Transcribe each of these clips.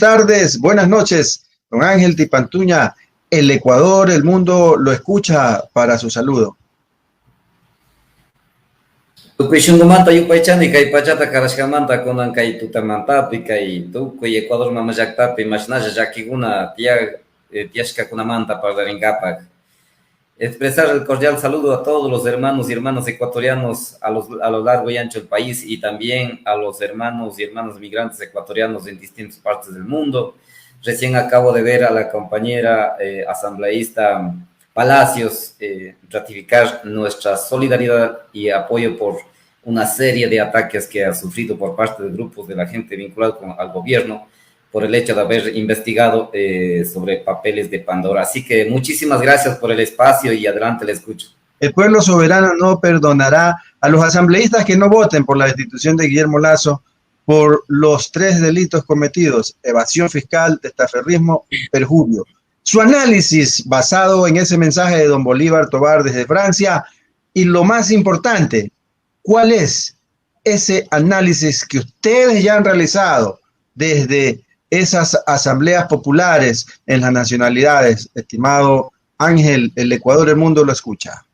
tardes, buenas noches, don Ángel Tipantuña. El Ecuador, el mundo lo escucha para su saludo. Tukushunkumanta yupaychani kay pachata karashkamanta kunan kay tutamantapi kay tukuy Ecuador mamallaktappi mashnalla llakikuna tiyashkakunamanta parlarinkapak. Expresar el cordial saludo a todos los hermanos y hermanas ecuatorianos a lo largo y ancho del país y también a los hermanos y hermanas migrantes ecuatorianos en distintas partes del mundo. Recién acabo de ver a la compañera asambleísta Palacios ratificar nuestra solidaridad y apoyo por una serie de ataques que ha sufrido por parte de grupos de la gente vinculada al gobierno por el hecho de haber investigado sobre papeles de Pandora. Así que muchísimas gracias por el espacio y adelante le escucho. El pueblo soberano no perdonará a los asambleístas que no voten por la destitución de Guillermo Lasso por los 3 delitos cometidos: evasión fiscal, testaferrismo y perjurio. Su análisis basado en ese mensaje de don Bolívar Tobar desde Francia y lo más importante, ¿cuál es ese análisis que ustedes ya han realizado desde esas asambleas populares en las nacionalidades? Estimado Ángel, el Ecuador, el mundo lo escucha.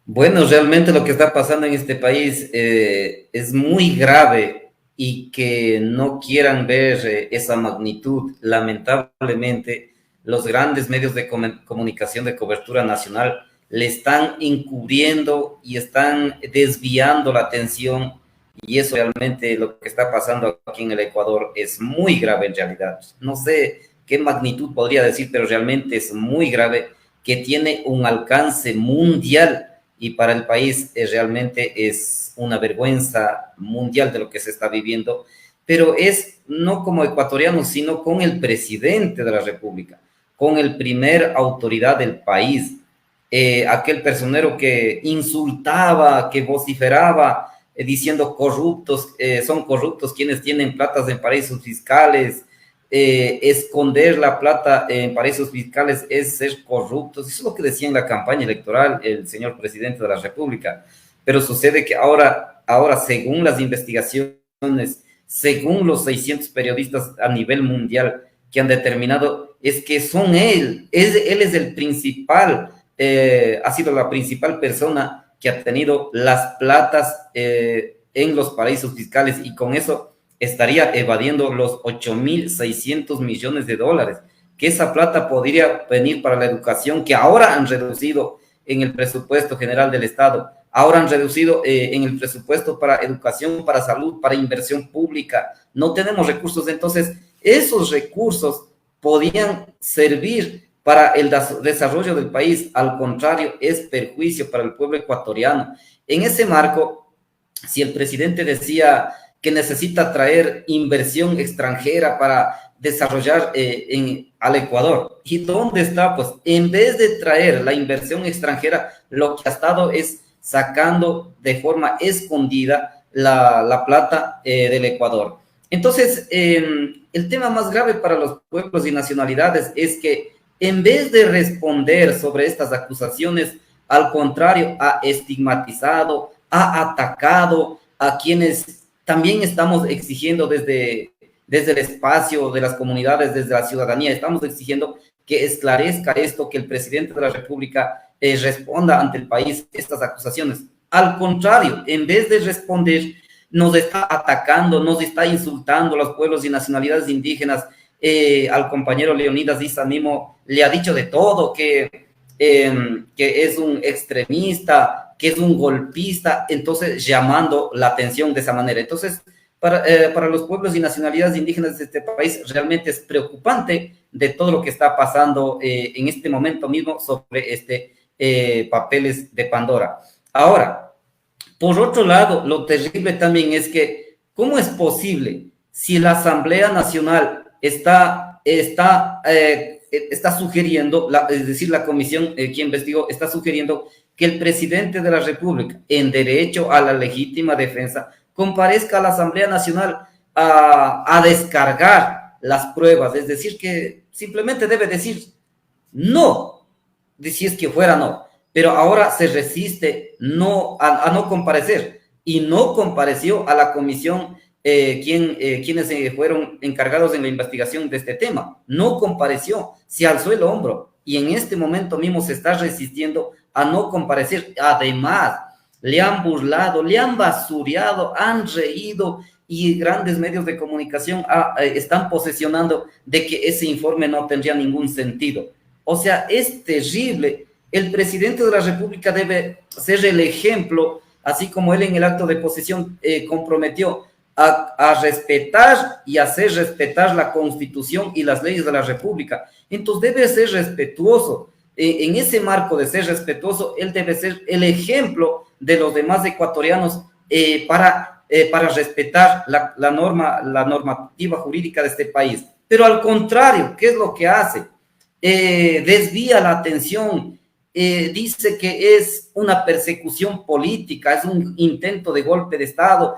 Bueno, realmente lo que está pasando en este país es muy grave y que no quieran ver esa magnitud. Lamentablemente, los grandes medios de comunicación de cobertura nacional le están encubriendo y están desviando la atención. Y eso realmente lo que está pasando aquí en el Ecuador es muy grave en realidad. No sé qué magnitud podría decir, pero realmente es muy grave, que tiene un alcance mundial y para el país realmente es una vergüenza mundial de lo que se está viviendo, pero es no como ecuatorianos, sino con el presidente de la República, con el primer autoridad del país, aquel personero que insultaba, que vociferaba, diciendo corruptos, son corruptos quienes tienen platas en paraísos fiscales, esconder la plata en paraísos fiscales es ser corruptos. Eso es lo que decía en la campaña electoral el señor presidente de la República. Pero sucede que ahora según las investigaciones, según los 600 periodistas a nivel mundial que han determinado, es que son él es el principal, ha sido la principal persona que ha tenido las platas en los paraísos fiscales y con eso estaría evadiendo los 8.600 millones de dólares, que esa plata podría venir para la educación, que ahora han reducido en el presupuesto general del Estado, ahora han reducido en el presupuesto para educación, para salud, para inversión pública. No tenemos recursos, entonces esos recursos podían servir para el desarrollo del país. Al contrario, es perjuicio para el pueblo ecuatoriano. En ese marco, si el presidente decía que necesita traer inversión extranjera para desarrollar al Ecuador. ¿Y dónde está? Pues en vez de traer la inversión extranjera, lo que ha estado es sacando de forma escondida la plata del Ecuador. Entonces, el tema más grave para los pueblos y nacionalidades es que en vez de responder sobre estas acusaciones, al contrario, ha estigmatizado, ha atacado a quienes también estamos exigiendo desde el espacio de las comunidades, desde la ciudadanía, estamos exigiendo que esclarezca esto, que el presidente de la República responda ante el país estas acusaciones. Al contrario, en vez de responder, nos está atacando, nos está insultando a los pueblos y nacionalidades indígenas. Al compañero Leonidas Isanimo le ha dicho de todo, que es un extremista, que es un golpista, entonces llamando la atención de esa manera. Entonces, para los pueblos y nacionalidades indígenas de este país, realmente es preocupante de todo lo que está pasando en este momento mismo sobre papeles de Pandora. Ahora, por otro lado, lo terrible también es que, ¿cómo es posible si la Asamblea Nacional está sugiriendo, es decir, la comisión que investigó está sugiriendo que el presidente de la República, en derecho a la legítima defensa, comparezca a la Asamblea Nacional a descargar las pruebas? Es decir, que simplemente debe decir no, si es que fuera no, pero ahora se resiste a no comparecer y no compareció a la comisión quienes fueron encargados en la investigación de este tema. No compareció, se alzó el hombro y en este momento mismo se está resistiendo a no comparecer. Además, le han burlado, le han basureado, han reído y grandes medios de comunicación están posesionando de que ese informe no tendría ningún sentido. O sea, es terrible. El presidente de la República debe ser el ejemplo, así como él en el acto de posesión comprometió a respetar y hacer respetar la Constitución y las leyes de la República. Entonces debe ser respetuoso. En ese marco de ser respetuoso, él debe ser el ejemplo de los demás ecuatorianos para respetar la normativa jurídica de este país. Pero al contrario, ¿qué es lo que hace? Desvía la atención, dice que es una persecución política, es un intento de golpe de Estado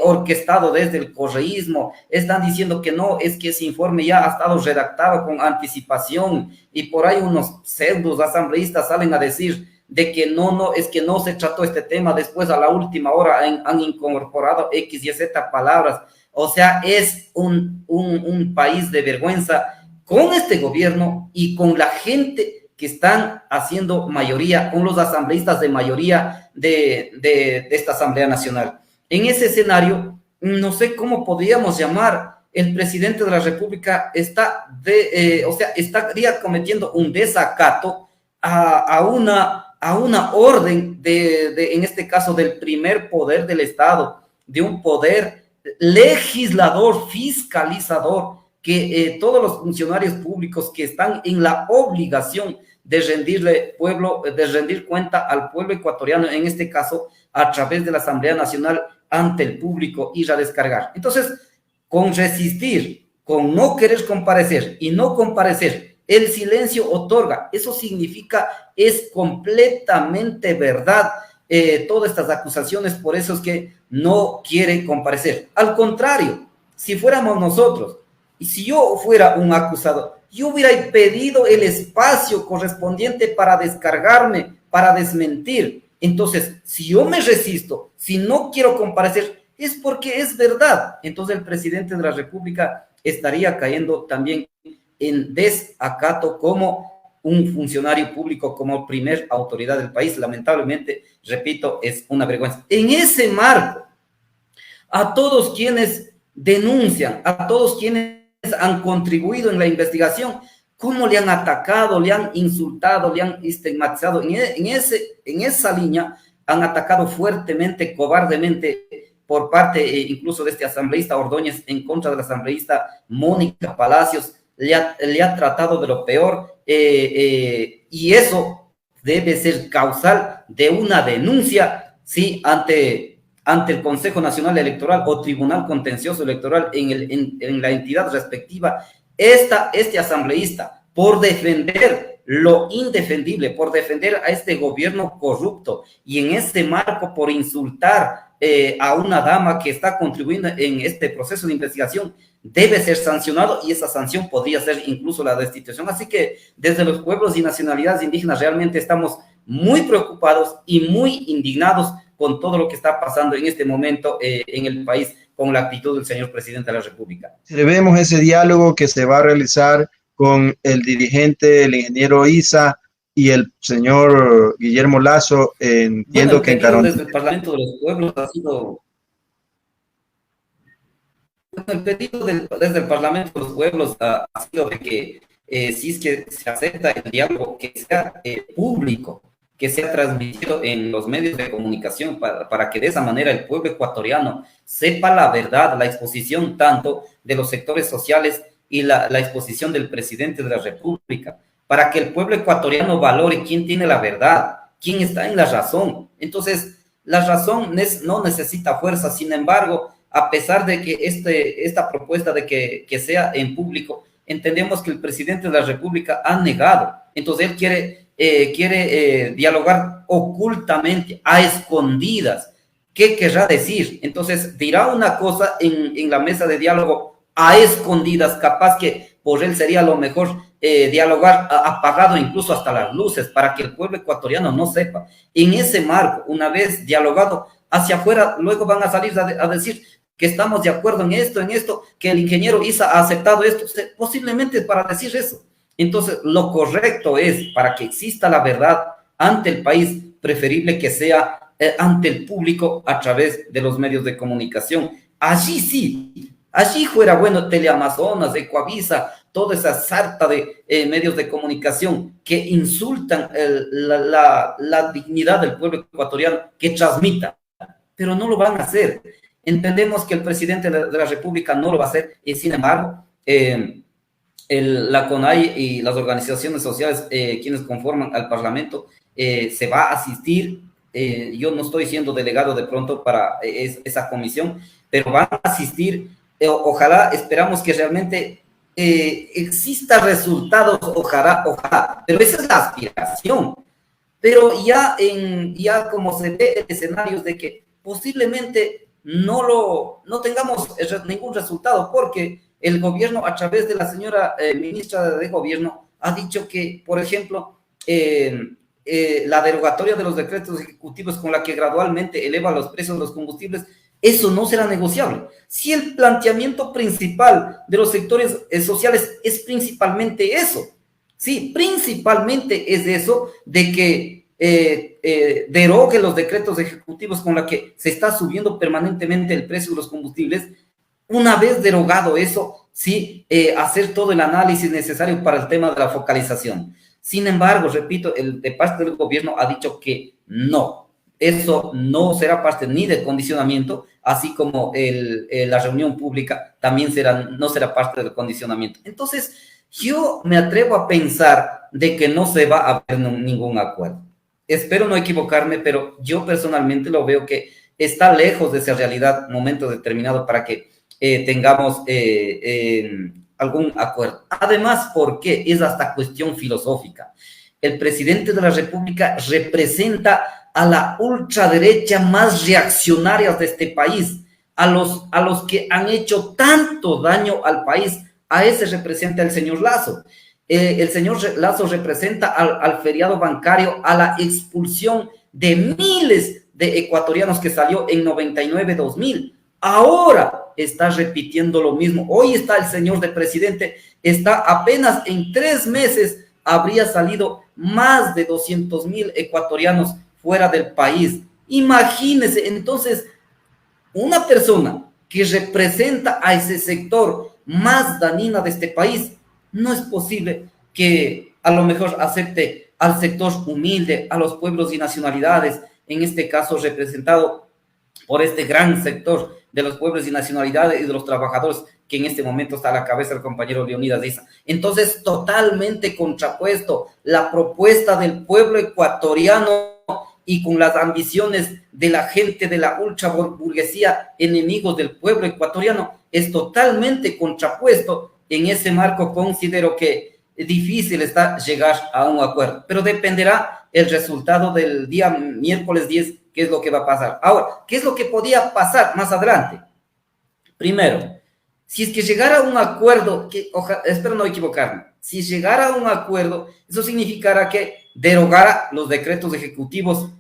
orquestado desde el correísmo. Están diciendo que no, es que ese informe ya ha estado redactado con anticipación y por ahí unos pseudos asambleístas salen a decir de que no, es que no se trató este tema, después a la última hora han incorporado X y Z palabras. O sea, es un país de vergüenza con este gobierno y con la gente que están haciendo mayoría, con los asambleístas de mayoría de esta Asamblea Nacional. En ese escenario, no sé cómo podríamos llamar, el presidente de la República estaría cometiendo un desacato a una orden en este caso, del primer poder del Estado, de un poder legislador, fiscalizador, que todos los funcionarios públicos que están en la obligación de rendir cuenta al pueblo ecuatoriano, en este caso, a través de la Asamblea Nacional, ante el público, ir a descargar. Entonces, con resistir, con no querer comparecer y no comparecer, el silencio otorga. Eso significa, es completamente verdad todas estas acusaciones, por eso es que no quiere comparecer. Al contrario, si fuéramos nosotros, y si yo fuera un acusado, yo hubiera pedido el espacio correspondiente para descargarme, para desmentir. Entonces, si yo me resisto, si no quiero comparecer, es porque es verdad. Entonces el presidente de la República estaría cayendo también en desacato como un funcionario público, como primer autoridad del país. Lamentablemente, repito, es una vergüenza. En ese marco, a todos quienes denuncian, a todos quienes han contribuido en la investigación, cómo le han atacado, le han insultado, le han estigmatizado. En esa línea han atacado fuertemente, cobardemente, por parte incluso de este asambleísta Ordóñez, en contra de la asambleísta Mónica Palacios. Le ha tratado de lo peor, y eso debe ser causal de una denuncia, ¿sí?, ante el Consejo Nacional Electoral o Tribunal Contencioso Electoral en la entidad respectiva. Este asambleísta, por defender lo indefendible, por defender a este gobierno corrupto, y en este marco por insultar a una dama que está contribuyendo en este proceso de investigación, debe ser sancionado, y esa sanción podría ser incluso la destitución. Así que desde los pueblos y nacionalidades indígenas realmente estamos muy preocupados y muy indignados con todo lo que está pasando en este momento en el país, con la actitud del señor presidente de la República. Vemos ese diálogo que se va a realizar con el dirigente, el ingeniero Isa, y el señor Guillermo Lasso, entiendo que en Carón. Desde el Parlamento de los Pueblos ha sido... El pedido desde el Parlamento de los Pueblos ha sido de que si es que se acepta el diálogo, que sea público, que sea transmitido en los medios de comunicación para que de esa manera el pueblo ecuatoriano sepa la verdad, la exposición tanto de los sectores sociales y la exposición del presidente de la República, para que el pueblo ecuatoriano valore quién tiene la verdad, quién está en la razón. Entonces, la razón no necesita fuerza. Sin embargo, a pesar de que esta propuesta de que sea en público, entendemos que el presidente de la República ha negado. Entonces, él quiere dialogar ocultamente, a escondidas. ¿Qué querrá decir? Entonces, dirá una cosa en la mesa de diálogo a escondidas, capaz que por él sería lo mejor dialogar apagado incluso hasta las luces, para que el pueblo ecuatoriano no sepa. En ese marco, una vez dialogado hacia afuera, luego van a salir a decir que estamos de acuerdo en esto, que el ingeniero Isa ha aceptado esto, posiblemente para decir eso. Entonces, lo correcto es, para que exista la verdad ante el país, preferible que sea ante el público a través de los medios de comunicación. Allí sí, allí fuera bueno Teleamazonas, Ecoavisa, toda esa sarta de medios de comunicación que insultan la dignidad del pueblo ecuatoriano, que transmitan, pero no lo van a hacer. Entendemos que el presidente de la República no lo va a hacer, y sin embargo, la CONAI y las organizaciones sociales, quienes conforman al Parlamento, se va a asistir. Yo no estoy siendo delegado de pronto para esa comisión, pero van a asistir. Ojalá, esperamos que realmente exista resultados, ojalá, pero esa es la aspiración. Pero ya como se ve escenarios de que posiblemente no tengamos ningún resultado, porque el gobierno, a través de la señora ministra de Gobierno, ha dicho que, por ejemplo, la derogatoria de los decretos ejecutivos con la que gradualmente eleva los precios de los combustibles, eso no será negociable. Si el planteamiento principal de los sectores sociales es principalmente eso, sí, principalmente es eso, de que derogue los decretos ejecutivos con la que se está subiendo permanentemente el precio de los combustibles. Una vez derogado eso, sí, hacer todo el análisis necesario para el tema de la focalización. Sin embargo, repito, de parte del gobierno ha dicho que no, eso no será parte ni del condicionamiento, así como la reunión pública también no será parte del condicionamiento. Entonces, yo me atrevo a pensar de que no se va a haber ningún acuerdo. Espero no equivocarme, pero yo personalmente lo veo que está lejos de esa realidad, momento determinado, para que tengamos algún acuerdo. Además, ¿por qué? Es hasta cuestión filosófica. El presidente de la República representa a la ultraderecha más reaccionaria de este país, a los que han hecho tanto daño al país. A ese representa el señor Lasso. El señor Lasso representa al feriado bancario, a la expulsión de miles de ecuatorianos que salió en 99-2000. Ahora está repitiendo lo mismo. Hoy está el señor de presidente, está apenas en 3 meses, habría salido más de 200,000 ecuatorianos fuera del país. Imagínense, entonces, una persona que representa a ese sector más dañina de este país, no es posible que a lo mejor acepte al sector humilde, a los pueblos y nacionalidades, en este caso representado por este gran sector de los pueblos y nacionalidades y de los trabajadores, que en este momento está a la cabeza el compañero Leonidas Issa. Entonces, totalmente contrapuesto la propuesta del pueblo ecuatoriano y con las ambiciones de la gente de la ultraburguesía, enemigos del pueblo ecuatoriano, es totalmente contrapuesto. En ese marco considero que es difícil está llegar a un acuerdo, pero dependerá el resultado del día miércoles 10, qué es lo que va a pasar. Ahora, ¿qué es lo que podía pasar más adelante? Primero, si es que llegara a un acuerdo, espero no equivocarme, si llegara a un acuerdo, eso significará que derogara los decretos ejecutivos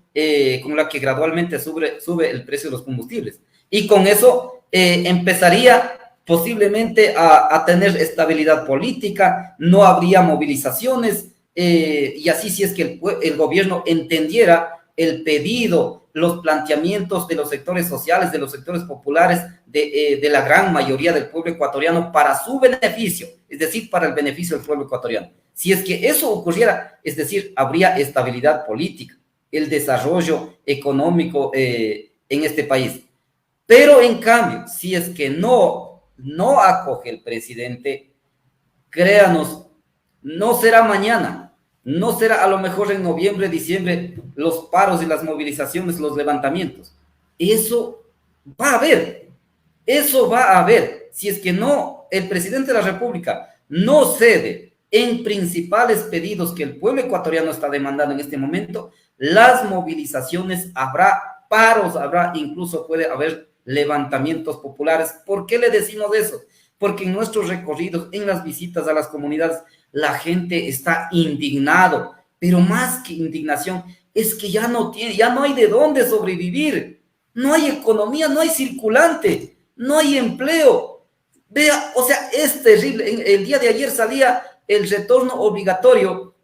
con la que gradualmente sube el precio de los combustibles. Y con eso empezaría posiblemente a tener estabilidad política, no habría movilizaciones, y así, si es que el gobierno entendiera el pedido, los planteamientos de los sectores sociales, de los sectores populares, de la gran mayoría del pueblo ecuatoriano para su beneficio, es decir, para el beneficio del pueblo ecuatoriano. Si es que eso ocurriera, es decir, habría estabilidad política, el desarrollo económico en este país. Pero en cambio, si es que no acoge el presidente, créanos, no será mañana, no será a lo mejor en noviembre, diciembre, los paros y las movilizaciones, los levantamientos. Eso va a haber, eso va a haber. Si es que no, el presidente de la República no cede en principales pedidos que el pueblo ecuatoriano está demandando en este momento, las movilizaciones habrá, paros habrá, incluso puede haber levantamientos populares. ¿Por qué le decimos eso? Porque en nuestros recorridos, en las visitas a las comunidades, la gente está indignado, pero más que indignación, es que ya no hay de dónde sobrevivir, no hay economía, no hay circulante, no hay empleo. Vea, o sea, es terrible. El día de ayer salía el retorno obligatorio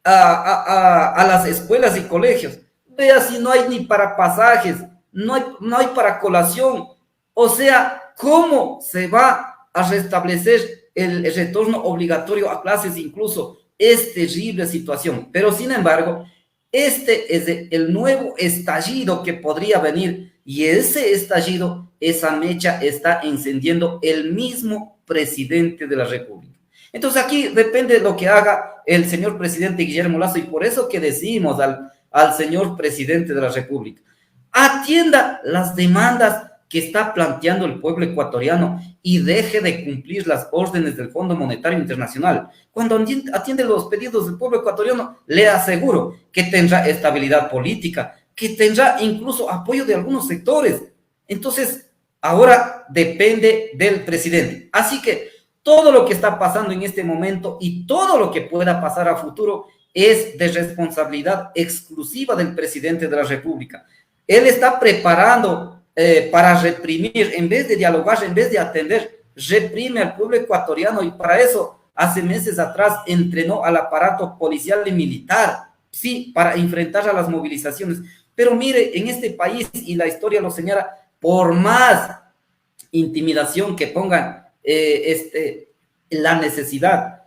a las escuelas y colegios. Vea si no hay ni para pasajes, no hay para colación. O sea, ¿cómo se va a restablecer el retorno obligatorio a clases incluso? Es terrible situación. Pero sin embargo, este es el nuevo estallido que podría venir, y ese estallido, esa mecha está encendiendo el mismo presidente de la República. Entonces aquí depende de lo que haga el señor presidente Guillermo Lasso, y por eso que decimos al señor presidente de la República, atienda las demandas que está planteando el pueblo ecuatoriano y deje de cumplir las órdenes del Fondo Monetario Internacional. Cuando atiende los pedidos del pueblo ecuatoriano, le aseguro que tendrá estabilidad política, que tendrá incluso apoyo de algunos sectores. Entonces, ahora depende del presidente. Así que todo lo que está pasando en este momento y todo lo que pueda pasar a futuro es de responsabilidad exclusiva del presidente de la República. Él está preparando para reprimir, en vez de dialogar, en vez de atender, reprime al pueblo ecuatoriano, y para eso hace meses atrás entrenó al aparato policial y militar, sí, para enfrentar a las movilizaciones. Pero mire, en este país, y la historia lo señala, por más intimidación que pongan, la necesidad,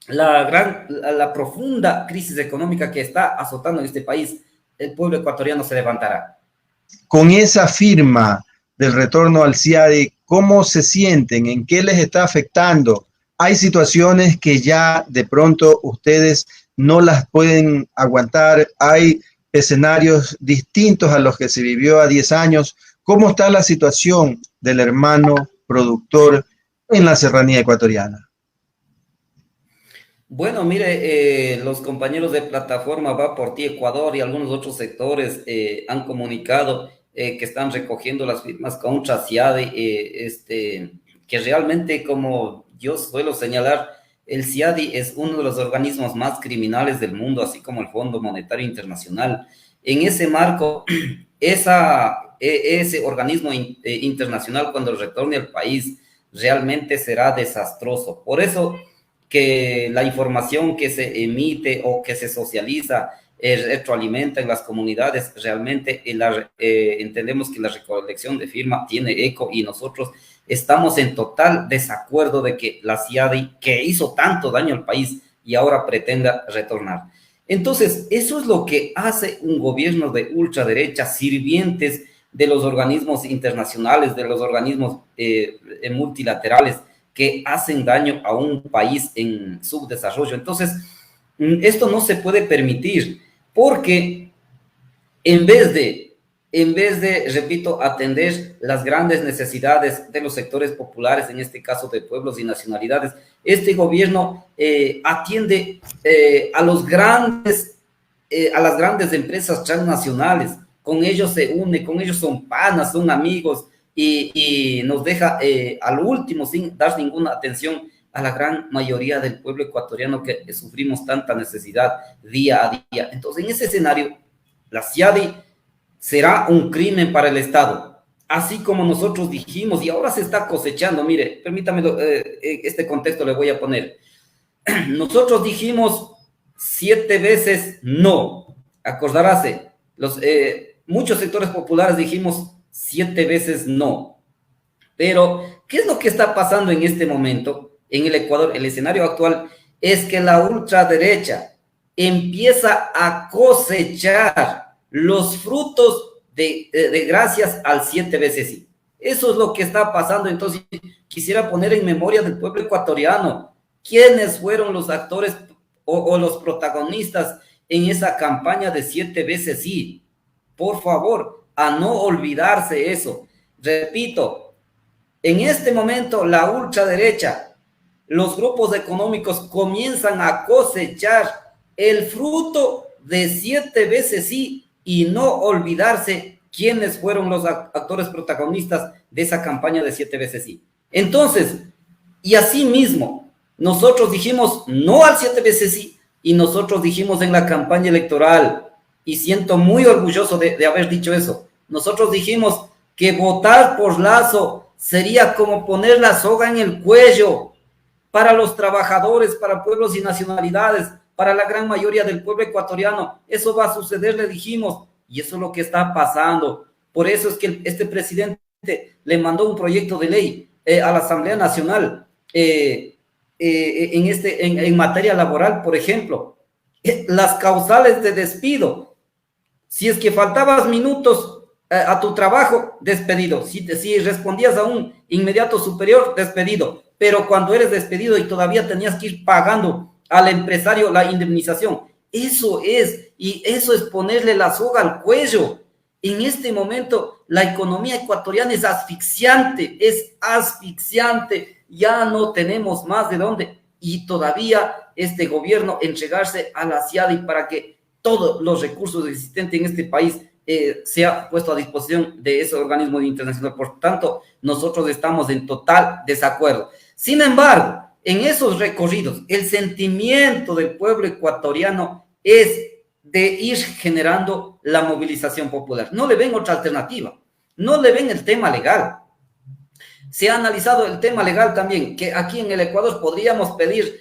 la profunda crisis económica que está azotando en este país, el pueblo ecuatoriano se levantará. Con esa firma del retorno al CIADI, ¿cómo se sienten? ¿En qué les está afectando? Hay situaciones que ya de pronto ustedes no las pueden aguantar. Hay escenarios distintos a los que se vivió a 10 años. ¿Cómo está la situación del hermano productor en la serranía ecuatoriana? Bueno, mire, los compañeros de Plataforma Va por Ti Ecuador y algunos otros sectores han comunicado que están recogiendo las firmas contra CIADI, que realmente, como yo suelo señalar, el CIADI es uno de los organismos más criminales del mundo, así como el Fondo Monetario Internacional. En ese marco, ese organismo internacional, cuando retorne al país, realmente será desastroso. Por eso que la información que se emite o que se socializa retroalimenta en las comunidades, realmente entendemos que la recolección de firma tiene eco, y nosotros estamos en total desacuerdo de que la CIADI, que hizo tanto daño al país y ahora pretenda retornar. Entonces, eso es lo que hace un gobierno de ultraderecha, sirvientes de los organismos internacionales, de los organismos multilaterales, que hacen daño a un país en subdesarrollo. Entonces, esto no se puede permitir, porque en vez de, repito, atender las grandes necesidades de los sectores populares, en este caso de pueblos y nacionalidades, este gobierno atiende a las grandes empresas transnacionales. Con ellos se une, con ellos son panas, son amigos, y nos deja al último sin dar ninguna atención a la gran mayoría del pueblo ecuatoriano que sufrimos tanta necesidad día a día. Entonces, en ese escenario, la CIADI será un crimen para el Estado, así como nosotros dijimos, y ahora se está cosechando. Mire, permítame, este contexto le voy a poner. Nosotros dijimos 7 veces no, acordaráse, muchos sectores populares dijimos 7 veces no. Pero, ¿qué es lo que está pasando en este momento en el Ecuador? El escenario actual es que la ultraderecha empieza a cosechar los frutos de gracias al 7 veces sí. Eso es lo que está pasando. Entonces, quisiera poner en memoria del pueblo ecuatoriano quiénes fueron los actores o los protagonistas en esa campaña de 7 veces sí. Por favor, a no olvidarse eso. Repito, en este momento la ultraderecha, los grupos económicos comienzan a cosechar el fruto de 7 veces sí, y no olvidarse quiénes fueron los actores protagonistas de esa campaña de 7 veces sí. Entonces, y así mismo, nosotros dijimos no al 7 veces sí, y nosotros dijimos en la campaña electoral, y siento muy orgulloso de haber dicho eso, nosotros dijimos que votar por Lazo sería como poner la soga en el cuello para los trabajadores, para pueblos y nacionalidades, para la gran mayoría del pueblo ecuatoriano. Eso va a suceder, le dijimos, y eso es lo que está pasando. Por eso es que este presidente le mandó un proyecto de ley a la Asamblea Nacional en materia laboral, por ejemplo, las causales de despido. Si es que faltabas minutos a tu trabajo, despedido. Si respondías a un inmediato superior, despedido. Pero cuando eres despedido y todavía tenías que ir pagando al empresario la indemnización, eso es ponerle la soga al cuello. En este momento, la economía ecuatoriana es asfixiante, ya no tenemos más de dónde, y todavía este gobierno entregarse a la CIADI para que todos los recursos existentes en este país sea puesto a disposición de ese organismo internacional. Por tanto, nosotros estamos en total desacuerdo. Sin embargo, en esos recorridos, el sentimiento del pueblo ecuatoriano es de ir generando la movilización popular. No le ven otra alternativa, no le ven el tema legal. Se ha analizado el tema legal también, que aquí en el Ecuador podríamos pedir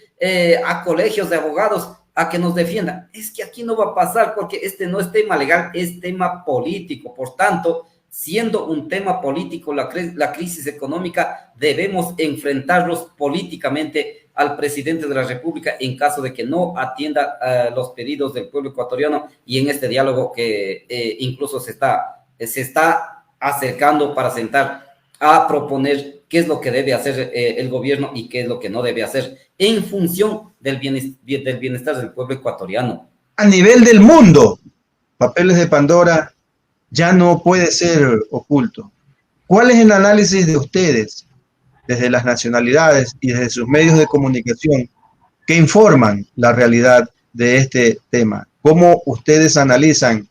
a colegios de abogados a que nos defiendan. Es que aquí no va a pasar porque este no es tema legal, es tema político. Por tanto, siendo un tema político la crisis económica, debemos enfrentarlos políticamente al presidente de la República en caso de que no atienda los pedidos del pueblo ecuatoriano, y en este diálogo que incluso se está acercando para sentar a proponer qué es lo que debe hacer el gobierno y qué es lo que no debe hacer en función del bienestar del pueblo ecuatoriano. A nivel del mundo, Papeles de Pandora ya no puede ser oculto. ¿Cuál es el análisis de ustedes, desde las nacionalidades y desde sus medios de comunicación, que informan la realidad de este tema? ¿Cómo ustedes analizan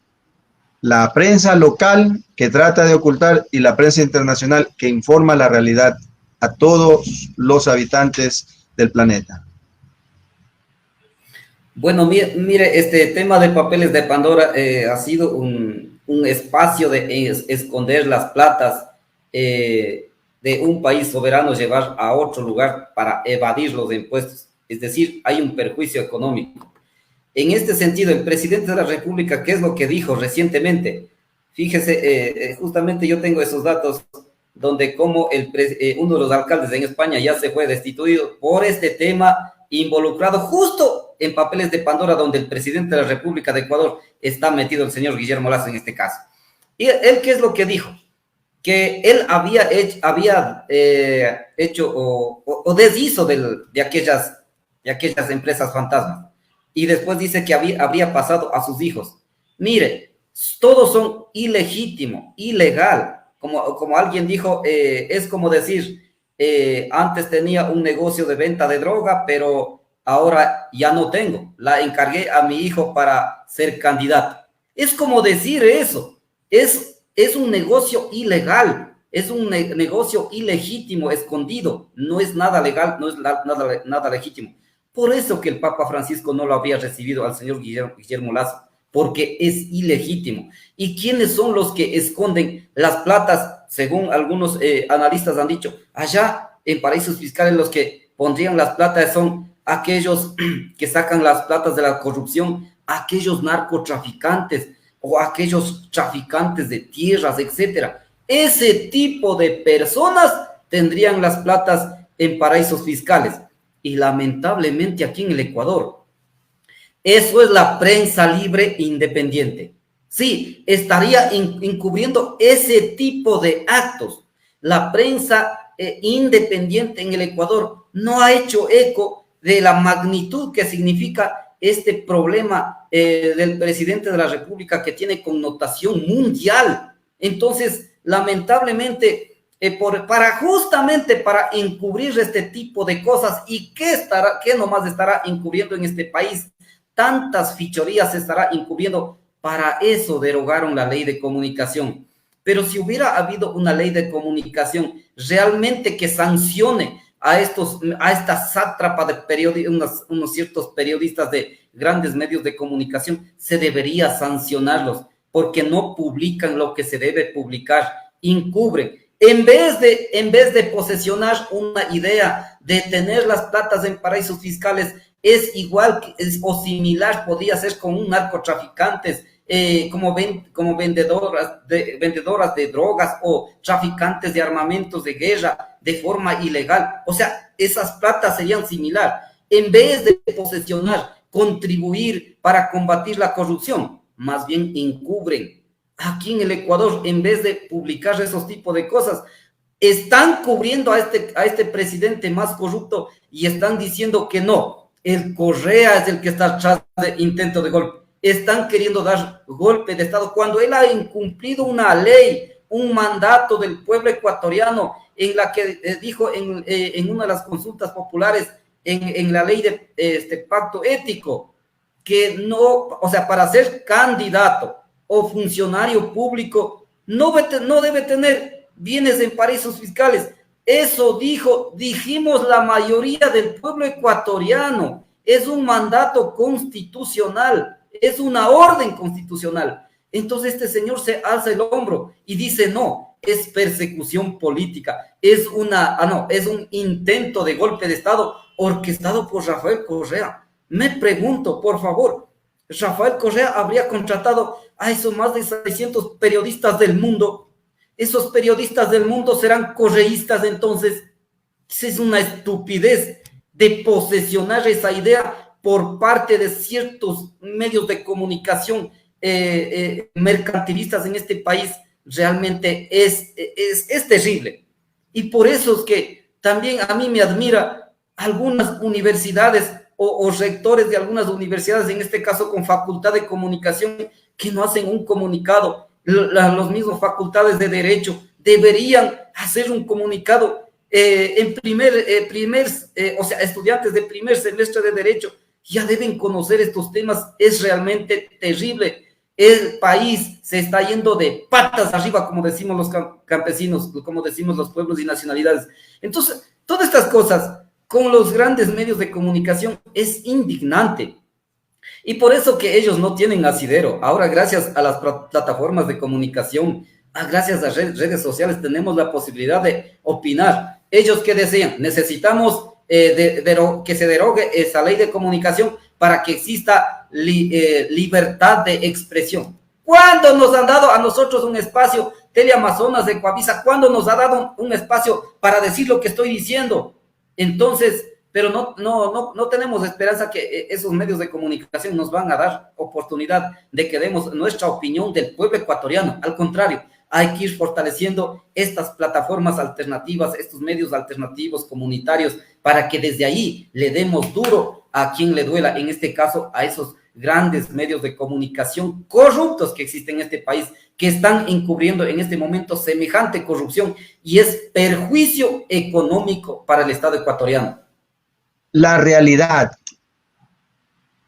la prensa local que trata de ocultar y la prensa internacional que informa la realidad a todos los habitantes del planeta? Bueno, mire, este tema de Papeles de Pandora ha sido un espacio de esconder las platas de un país soberano, llevar a otro lugar para evadir los impuestos. Es decir, hay un perjuicio económico. En este sentido, el presidente de la República, ¿qué es lo que dijo recientemente? Fíjese, justamente yo tengo esos datos donde como uno de los alcaldes en España ya se fue destituido por este tema, involucrado justo en Papeles de Pandora, donde el presidente de la República de Ecuador está metido, el señor Guillermo Lasso en este caso. ¿Y él qué es lo que dijo? Que él había hecho o deshizo de aquellas empresas fantasmas. Y después dice que habría pasado a sus hijos. Mire, todos son ilegítimo, ilegal. Como alguien dijo, es como decir, antes tenía un negocio de venta de droga, pero ahora ya no tengo. La encargué a mi hijo para ser candidato. Es como decir eso. Es un negocio ilegal, es un negocio ilegítimo, escondido. No es nada legal, no es nada legítimo. Por eso que el Papa Francisco no lo había recibido al señor Guillermo Lasso, porque es ilegítimo. ¿Y quiénes son los que esconden las platas? Según algunos analistas han dicho, allá en paraísos fiscales los que pondrían las platas son aquellos que sacan las platas de la corrupción, aquellos narcotraficantes o aquellos traficantes de tierras, etcétera. Ese tipo de personas tendrían las platas en paraísos fiscales. Y lamentablemente aquí en el Ecuador, eso es la prensa libre e independiente. Sí, estaría encubriendo ese tipo de actos. La prensa independiente en el Ecuador no ha hecho eco de la magnitud que significa este problema del presidente de la República, que tiene connotación mundial. Entonces, lamentablemente, justamente para encubrir este tipo de cosas, y qué nomás estará encubriendo en este país, tantas fichorías se estará encubriendo. Para eso derogaron la ley de comunicación. Pero si hubiera habido una ley de comunicación realmente que sancione a esta sátrapa de unos ciertos periodistas de grandes medios de comunicación, se debería sancionarlos porque no publican lo que se debe publicar encubren. En vez de posesionar una idea de tener las platas en paraísos fiscales, es igual o similar, podría ser con un narcotraficantes, como vendedoras de drogas o traficantes de armamentos de guerra de forma ilegal. O sea, esas platas serían similar. En vez de posesionar, contribuir para combatir la corrupción, más bien encubren. Aquí en el Ecuador, en vez de publicar esos tipos de cosas, están cubriendo a este presidente más corrupto y están diciendo que no, el Correa es el que está atrás de intento de golpe. Están queriendo dar golpe de Estado cuando él ha incumplido una ley, un mandato del pueblo ecuatoriano en la que dijo en una de las consultas populares, en la ley de este pacto ético, que no, o sea, para ser candidato o funcionario público no debe tener bienes en paraísos fiscales. Eso dijimos la mayoría del pueblo ecuatoriano. Es un mandato constitucional, es una orden constitucional. Entonces este señor se alza el hombro y dice no, es persecución política, es un intento de golpe de Estado orquestado por Rafael Correa. Me pregunto, por favor, Rafael Correa habría contratado a esos más de 600 periodistas del mundo. Esos periodistas del mundo serán correístas, entonces. Es una estupidez de posesionar esa idea por parte de ciertos medios de comunicación mercantilistas en este país. Realmente es terrible. Y por eso es que también a mí me admira algunas universidades o rectores de algunas universidades, en este caso con facultad de comunicación, que no hacen un comunicado. Los mismos facultades de Derecho deberían hacer un comunicado. O sea, estudiantes de primer semestre de Derecho ya deben conocer estos temas. Es realmente terrible. El país se está yendo de patas arriba, como decimos los campesinos, como decimos los pueblos y nacionalidades. Entonces, todas estas cosas con los grandes medios de comunicación es indignante. Y por eso que ellos no tienen asidero. Ahora, gracias a las plataformas de comunicación, gracias a redes sociales, tenemos la posibilidad de opinar. Ellos que decían, necesitamos que se derogue esa ley de comunicación para que exista libertad de expresión. ¿Cuándo nos han dado a nosotros un espacio, Teleamazonas de Coavisa? ¿Cuándo nos ha dado un espacio para decir lo que estoy diciendo? Entonces, pero no tenemos esperanza que esos medios de comunicación nos van a dar oportunidad de que demos nuestra opinión del pueblo ecuatoriano. Al contrario, hay que ir fortaleciendo estas plataformas alternativas, estos medios alternativos comunitarios, para que desde ahí le demos duro a quien le duela, en este caso a esos grandes medios de comunicación corruptos que existen en este país, que están encubriendo en este momento semejante corrupción y es perjuicio económico para el Estado ecuatoriano. La realidad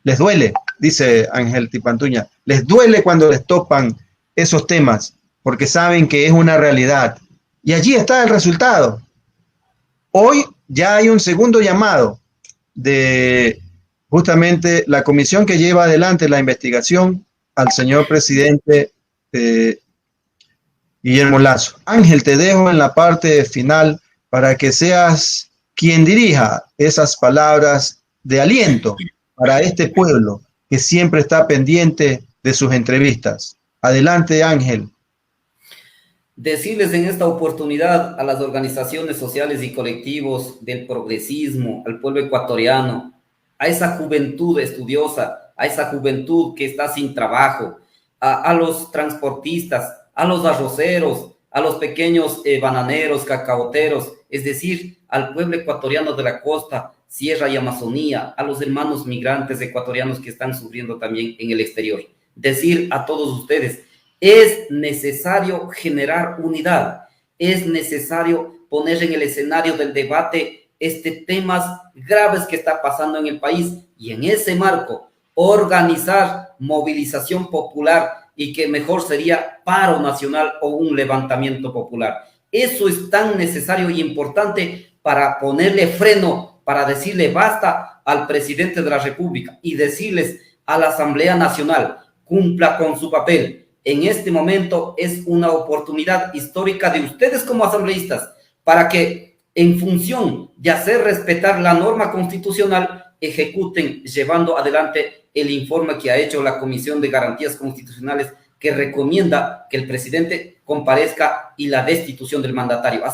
les duele, dice Ángel Tipantuña, les duele cuando les topan esos temas, porque saben que es una realidad. Y allí está el resultado. Hoy ya hay un segundo llamado de justamente la comisión que lleva adelante la investigación al señor presidente Guillermo Lasso. Ángel, te dejo en la parte final para que seas quien dirija esas palabras de aliento para este pueblo que siempre está pendiente de sus entrevistas. Adelante, Ángel. Decirles en esta oportunidad a las organizaciones sociales y colectivos del progresismo, al pueblo ecuatoriano, a esa juventud estudiosa, a esa juventud que está sin trabajo, a los transportistas, a los arroceros, a los pequeños bananeros, cacaoteros, es decir, al pueblo ecuatoriano de la costa, sierra y Amazonía, a los hermanos migrantes ecuatorianos que están sufriendo también en el exterior. Decir a todos ustedes, es necesario generar unidad, es necesario poner en el escenario del debate temas graves que está pasando en el país y en ese marco organizar movilización popular y que mejor sería paro nacional o un levantamiento popular. Eso es tan necesario y importante para ponerle freno, para decirle basta al presidente de la República y decirles a la Asamblea Nacional, cumpla con su papel, en este momento es una oportunidad histórica de ustedes como asambleístas para que, en función de hacer respetar la norma constitucional, ejecuten llevando adelante el informe que ha hecho la Comisión de Garantías Constitucionales, que recomienda que el presidente comparezca y la destitución del mandatario.